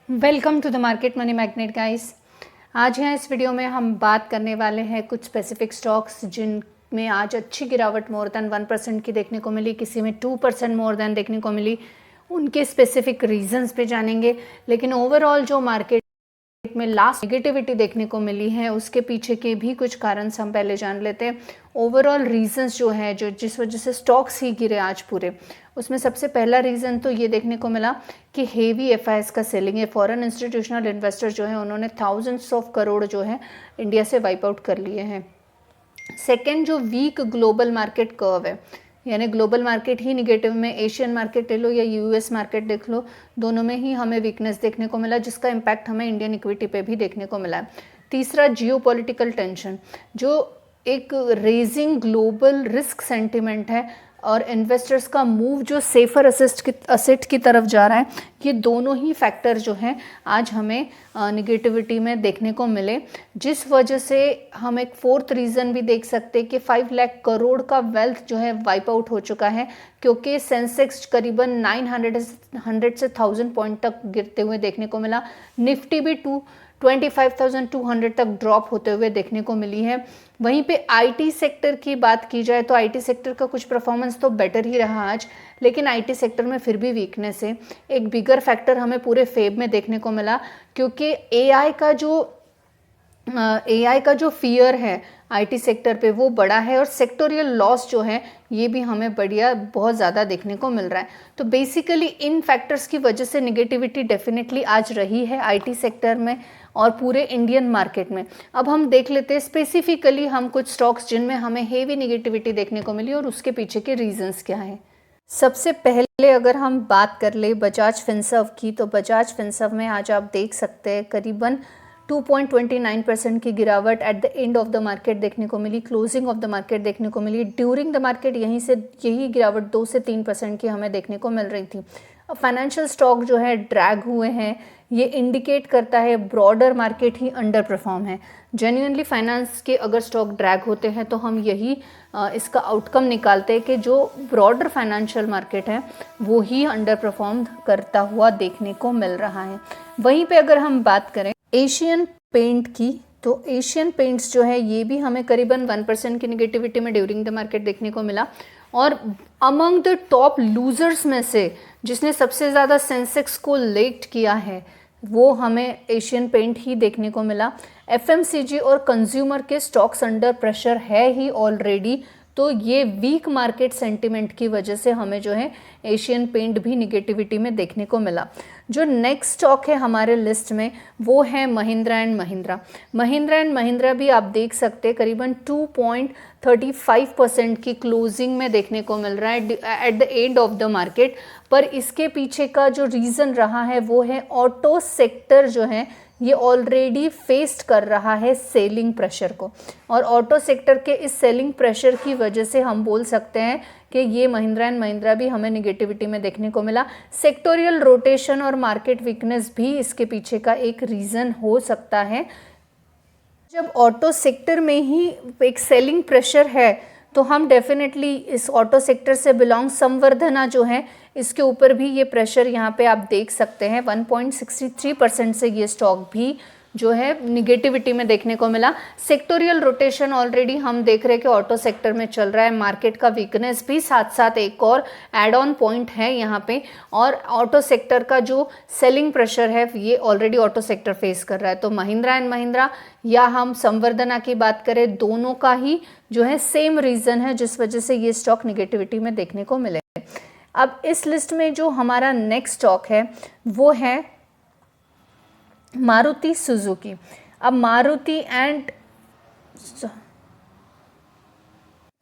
Welcome to the market money magnet guys. आज यहाँ इस वीडियो में हम बात करने वाले हैं कुछ स्पेसिफिक स्टॉक्स जिनमें आज अच्छी गिरावट मोर देन 1% की देखने को मिली, किसी में 2% मोर देन देखने को मिली। उनके स्पेसिफिक रीजंस पे जानेंगे, लेकिन ओवरऑल जो मार्केट में लास्ट नेगेटिविटी देखने को मिली है उसके पीछे के भी कुछ कारण हम पहले जान लेते हैं। ओवरऑल रीजंस जो है जो जिस वजह से स्टॉक्स ही गिरे आज पूरे, उसमें सबसे पहला रीज़न तो ये देखने को मिला कि हेवी एफआईएस का सेलिंग है। फॉरेन इंस्टीट्यूशनल इन्वेस्टर जो है उन्होंने थाउजेंड्स ऑफ करोड़ जो है इंडिया से वाइप आउट कर लिए हैं। सेकेंड, जो वीक ग्लोबल मार्केट कर्व है, यानी ग्लोबल मार्केट ही निगेटिव में, एशियन मार्केट ले लो या यूएस मार्केट देख लो, दोनों में ही हमें वीकनेस देखने को मिला, जिसका इम्पैक्ट हमें इंडियन इक्विटी पे भी देखने को मिला है। तीसरा, जियोपॉलिटिकल टेंशन, जो एक रेजिंग ग्लोबल रिस्क सेंटिमेंट है और इन्वेस्टर्स का मूव जो सेफर असेट की तरफ जा रहा है, ये दोनों ही फैक्टर जो हैं आज हमें निगेटिविटी में देखने को मिले, जिस वजह से हम एक फोर्थ रीज़न भी देख सकते हैं कि 5 लाख करोड़ का वेल्थ जो है वाइप आउट हो चुका है, क्योंकि सेंसेक्स करीबन 900 से 1000 पॉइंट तक गिरते हुए देखने को मिला। निफ्टी भी 25,200 तक ड्रॉप होते हुए देखने को मिली है। वहीं पे आईटी सेक्टर की बात की जाए तो आईटी सेक्टर का कुछ परफॉर्मेंस तो बेटर ही रहा आज, लेकिन आईटी सेक्टर में फिर भी वीकनेस है। एक बिगर फैक्टर हमें पूरे फेब में देखने को मिला, क्योंकि एआई का जो फियर है आईटी सेक्टर पे वो बड़ा है, और सेक्टोरियल लॉस जो है ये भी हमें बहुत ज़्यादा देखने को मिल रहा है। तो बेसिकली इन फैक्टर्स की वजह से निगेटिविटी डेफिनेटली आज रही है आईटी सेक्टर में और पूरे इंडियन मार्केट में। अब हम देख लेते हैं स्पेसिफिकली हम कुछ स्टॉक्स जिनमें हमें हेवी निगेटिविटी देखने को मिली और उसके पीछे के रीजंस क्या है। सबसे पहले अगर हम बात कर ले बजाज फिनसर्व की, तो बजाज फिनसर्व में आज आप देख सकते हैं करीबन 2.29% की गिरावट at the end of the market देखने को मिली, क्लोजिंग ऑफ द मार्केट देखने को मिली। ड्यूरिंग द मार्केट यही गिरावट 2 से 3% की हमें देखने को मिल रही थी। फाइनेंशियल स्टॉक जो है ड्रैग हुए हैं, ये इंडिकेट करता है ब्रॉडर मार्केट ही अंडर परफॉर्म है। जेन्युइनली फाइनेंस के अगर स्टॉक ड्रैग होते हैं तो हम यही इसका आउटकम निकालते हैं कि जो ब्रॉडर फाइनेंशियल मार्केट है वो ही अंडर परफॉर्म करता हुआ देखने को मिल रहा है। वहीं पे अगर हम बात करें एशियन पेंट की, तो एशियन पेंट्स जो है ये भी हमें करीबन 1% की निगेटिविटी में ड्यूरिंग द मार्केट देखने को मिला। और अमंग द टॉप लूजर्स में से जिसने सबसे ज़्यादा सेंसेक्स को लेट किया है वो हमें एशियन पेंट ही देखने को मिला। एफएमसीजी और कंज्यूमर के स्टॉक्स अंडर प्रेशर है ही ऑलरेडी, तो ये वीक मार्केट सेंटिमेंट की वजह से हमें जो है एशियन पेंट भी निगेटिविटी में देखने को मिला। जो नेक्स्ट स्टॉक है हमारे लिस्ट में वो है महिंद्रा एंड महिंद्रा। महिंद्रा एंड महिंद्रा भी आप देख सकते हैं करीबन 2.35% की क्लोजिंग में देखने को मिल रहा है at the end of the market. पर इसके पीछे का जो रीज़न रहा है वो है ऑटो सेक्टर जो है ये ऑलरेडी फेस्ड कर रहा है सेलिंग प्रेशर को, और ऑटो सेक्टर के इस सेलिंग प्रेशर की वजह से हम बोल सकते हैं कि ये महिंद्रा एंड महिंद्रा भी हमें निगेटिविटी में देखने को मिला। सेक्टोरियल रोटेशन और मार्केट वीकनेस भी इसके पीछे का एक रीज़न हो सकता है। जब ऑटो सेक्टर में ही एक सेलिंग प्रेशर है तो हम डेफिनेटली इस ऑटो सेक्टर से बिलोंग संवर्धना जो है इसके ऊपर भी ये प्रेशर यहाँ पे आप देख सकते हैं 1.63% से ये स्टॉक भी जो है निगेटिविटी में देखने को मिला। सेक्टोरियल रोटेशन ऑलरेडी हम देख रहे हैं कि ऑटो सेक्टर में चल रहा है, मार्केट का वीकनेस भी साथ साथ एक और एड ऑन पॉइंट है यहाँ पे, और ऑटो सेक्टर का जो सेलिंग प्रेशर है ये ऑलरेडी ऑटो सेक्टर फेस कर रहा है। तो महिंद्रा एंड महिंद्रा या हम संवर्धना की बात करें, दोनों का ही जो है सेम रीज़न है जिस वजह से ये स्टॉक निगेटिविटी में देखने को मिले। अब इस लिस्ट में जो हमारा नेक्स्ट स्टॉक है वो है मारुति सुजुकी। अब मारुति एंड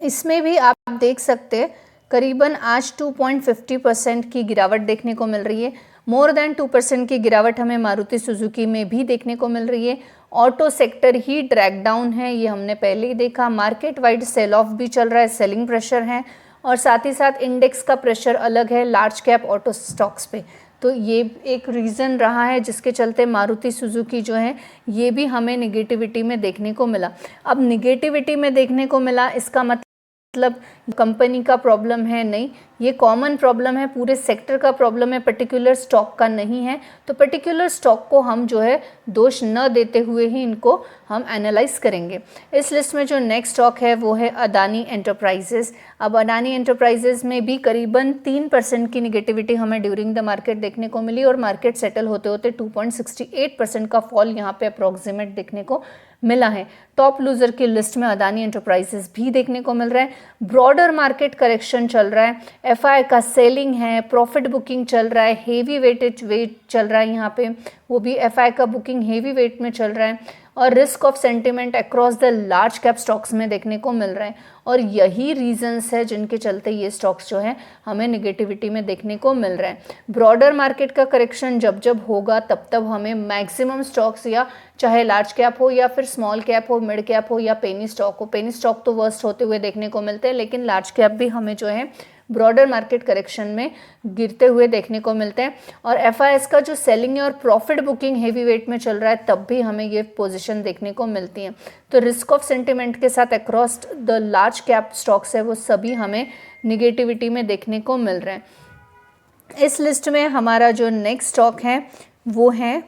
इसमें भी आप देख सकते हैं करीबन आज 2.50% की गिरावट देखने को मिल रही है। मोर देन 2% की गिरावट हमें मारुति सुजुकी में भी देखने को मिल रही है। ऑटो सेक्टर ही ड्रैग डाउन है, ये हमने पहले ही देखा। मार्केट वाइड सेल ऑफ भी चल रहा है, सेलिंग प्रेशर है, और साथ ही साथ इंडेक्स का प्रेशर अलग है लार्ज कैप ऑटो स्टॉक्स पे। तो ये एक रीज़न रहा है जिसके चलते मारुति सुजुकी जो है ये भी हमें निगेटिविटी में देखने को मिला। अब निगेटिविटी में देखने को मिला इसका मतलब कंपनी का प्रॉब्लम है नहीं, ये कॉमन प्रॉब्लम है, पूरे सेक्टर का प्रॉब्लम है, पर्टिकुलर स्टॉक का नहीं है। तो पर्टिकुलर स्टॉक को हम जो है दोष न देते हुए ही इनको हम एनालाइज करेंगे। इस लिस्ट में जो नेक्स्ट स्टॉक है वो है अदानी एंटरप्राइजेस। अब अदानी एंटरप्राइजेस में भी करीबन 3% की निगेटिविटी हमें ड्यूरिंग द मार्केट देखने को मिली और मार्केट सेटल होते होते 2.68% का फॉल यहाँ पे अप्रॉक्सीमेट देखने को मिला है। टॉप लूजर की लिस्ट में अदानी एंटरप्राइजेस भी देखने को मिल रहा है। ब्रॉडर मार्केट करेक्शन चल रहा है, एफआई का सेलिंग है, प्रॉफिट बुकिंग चल रहा है, हेवी वेटेज वेट चल रहा है यहाँ पे, वो भी एफआई का बुकिंग हेवी वेट में चल रहा है और risk of sentiment across the large cap stocks में देखने को मिल रहा है। और यही रीजंस है जिनके चलते ये स्टॉक्स जो है हमें निगेटिविटी में देखने को मिल रहा है। ब्रॉडर मार्केट का करेक्शन जब जब होगा तब तब हमें मैक्सिमम स्टॉक्स, या चाहे लार्ज कैप हो या फिर स्मॉल कैप हो, मिड कैप हो या पेनी स्टॉक हो, पेनी स्टॉक तो वर्स्ट होते हुए देखने को मिलते हैं, लेकिन लार्ज कैप भी हमें जो है ब्रॉडर मार्केट करेक्शन में गिरते हुए देखने को मिलते हैं। और एफआईएस का जो सेलिंग है और प्रॉफिट बुकिंग हेवी वेट में चल रहा है तब भी हमें ये पोजीशन देखने को मिलती है। तो रिस्क ऑफ सेंटिमेंट के साथ across the large cap stocks है वो सभी हमें निगेटिविटी में देखने को मिल रहे हैं। इस लिस्ट में हमारा जो नेक्स्ट स्टॉक है वो है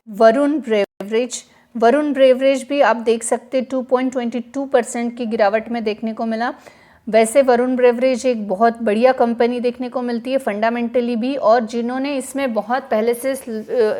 वरुण ब्रेवरेज। वरुण ब्रेवरेज भी आप देख सकते 2.22% की गिरावट में देखने को मिला। वैसे वरुण ब्रेवरेज एक बहुत बढ़िया कंपनी देखने को मिलती है फंडामेंटली भी, और जिन्होंने इसमें बहुत पहले से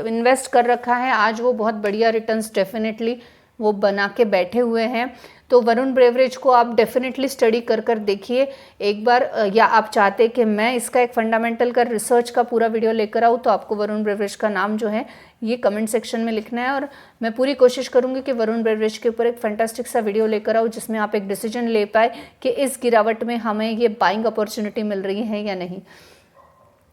इन्वेस्ट कर रखा है आज वो बहुत बढ़िया रिटर्न्स डेफिनेटली वो बना के बैठे हुए हैं। तो वरुण ब्रेवरेज को आप डेफिनेटली स्टडी कर कर देखिए एक बार, या आप चाहते कि मैं इसका एक फंडामेंटल का रिसर्च का पूरा वीडियो लेकर आऊँ तो आपको वरुण ब्रेवरेज का नाम जो है ये कमेंट सेक्शन में लिखना है और मैं पूरी कोशिश करूंगी कि वरुण ब्रेवरेज के ऊपर एक फैंटास्टिक सा वीडियो लेकर आऊँ जिसमें आप एक डिसीजन ले पाए कि इस गिरावट में हमें ये बाइंग अपॉर्चुनिटी मिल रही है या नहीं।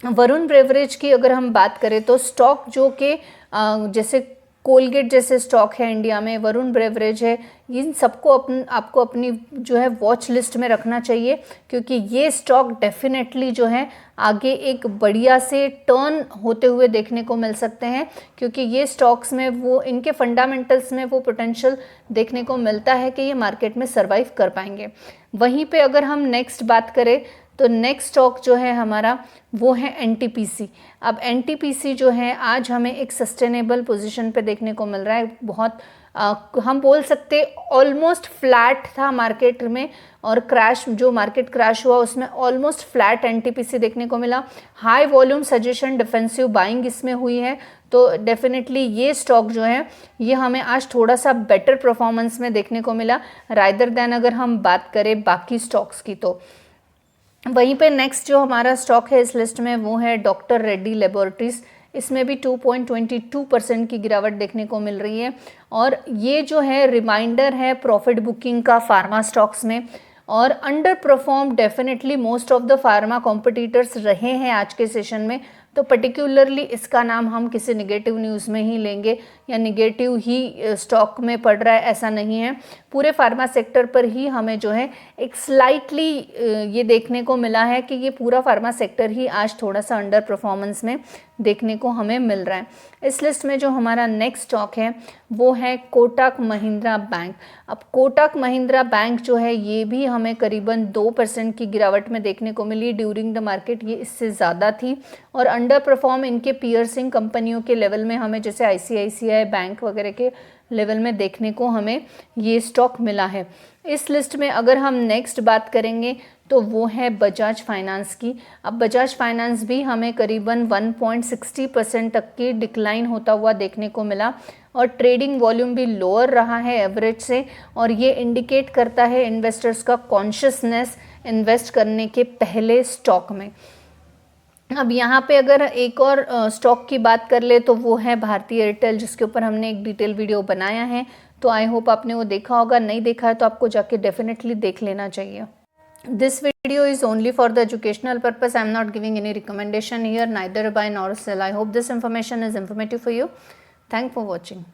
वरुण ब्रेवरेज की अगर हम बात करें तो स्टॉक जो कि जैसे कोलगेट जैसे स्टॉक है इंडिया में, वरुण ब्रेवरेज है, इन सबको आपको अपनी जो है वॉच लिस्ट में रखना चाहिए क्योंकि ये स्टॉक डेफिनेटली जो है आगे एक बढ़िया से टर्न होते हुए देखने को मिल सकते हैं क्योंकि ये स्टॉक्स में वो इनके फंडामेंटल्स में वो पोटेंशियल देखने को मिलता है कि ये मार्केट में सर्वाइव कर पाएंगे। वहीं पे अगर हम नेक्स्ट बात करें तो नेक्स्ट स्टॉक जो है हमारा वो है एनटीपीसी। अब एनटीपीसी जो है आज हमें एक सस्टेनेबल पोजीशन पे देखने को मिल रहा है। बहुत हम बोल सकते ऑलमोस्ट फ्लैट था मार्केट में और क्रैश जो मार्केट क्रैश हुआ उसमें ऑलमोस्ट फ्लैट एनटीपीसी देखने को मिला। High volume suggestion defensive buying इसमें हुई है तो डेफिनेटली ये स्टॉक जो है ये हमें आज थोड़ा सा बेटर परफॉर्मेंस में देखने को मिला रादर देन अगर हम बात करें बाकी स्टॉक्स की। तो वहीं पे नेक्स्ट जो हमारा स्टॉक है इस लिस्ट में वो है डॉक्टर रेड्डी लेबोरेटरीज। इसमें भी 2.22% की गिरावट देखने को मिल रही है और ये जो है रिमाइंडर है प्रॉफिट बुकिंग का फार्मा स्टॉक्स में और under perform definitely most of the pharma competitors रहे हैं आज के सेशन में। तो पर्टिकुलरली इसका नाम हम किसी निगेटिव न्यूज़ में ही लेंगे या निगेटिव ही स्टॉक में पड़ रहा है ऐसा नहीं है। पूरे फार्मा सेक्टर पर ही हमें जो है एक स्लाइटली ये देखने को मिला है कि ये पूरा फार्मा सेक्टर ही आज थोड़ा सा अंडर परफॉर्मेंस में देखने को हमें मिल रहा है। इस लिस्ट में जो हमारा नेक्स्ट स्टॉक है वो है कोटक महिंद्रा बैंक। अब कोटक महिंद्रा बैंक जो है ये भी हमें करीबन 2% की गिरावट में देखने को मिली ड्यूरिंग द मार्केट। ये इससे ज़्यादा थी और अंडर परफॉर्म इनके पियर्सिंग कंपनियों के लेवल में हमें जैसे आईसीआईसीआई बैंक वगैरह के लेवल में देखने को हमें ये स्टॉक मिला है। इस लिस्ट में अगर हम नेक्स्ट बात करेंगे तो वो है बजाज फाइनेंस की। अब बजाज फाइनेंस भी हमें करीबन 1.60% तक की डिक्लाइन होता हुआ देखने को मिला और ट्रेडिंग वॉल्यूम भी लोअर रहा है एवरेज से और ये इंडिकेट करता है इन्वेस्टर्स का कॉन्शियसनेस इन्वेस्ट करने के पहले स्टॉक में। अब यहाँ पे अगर एक और स्टॉक की बात कर ले तो वो है भारतीय एयरटेल जिसके ऊपर हमने एक डिटेल वीडियो बनाया है। तो आई होप आपने वो देखा होगा, नहीं देखा है तो आपको जाके डेफिनेटली देख लेना चाहिए। This video is only for the educational purpose. I am not giving any recommendation here, neither buy nor sell. I hope this information is informative for you. Thanks for watching.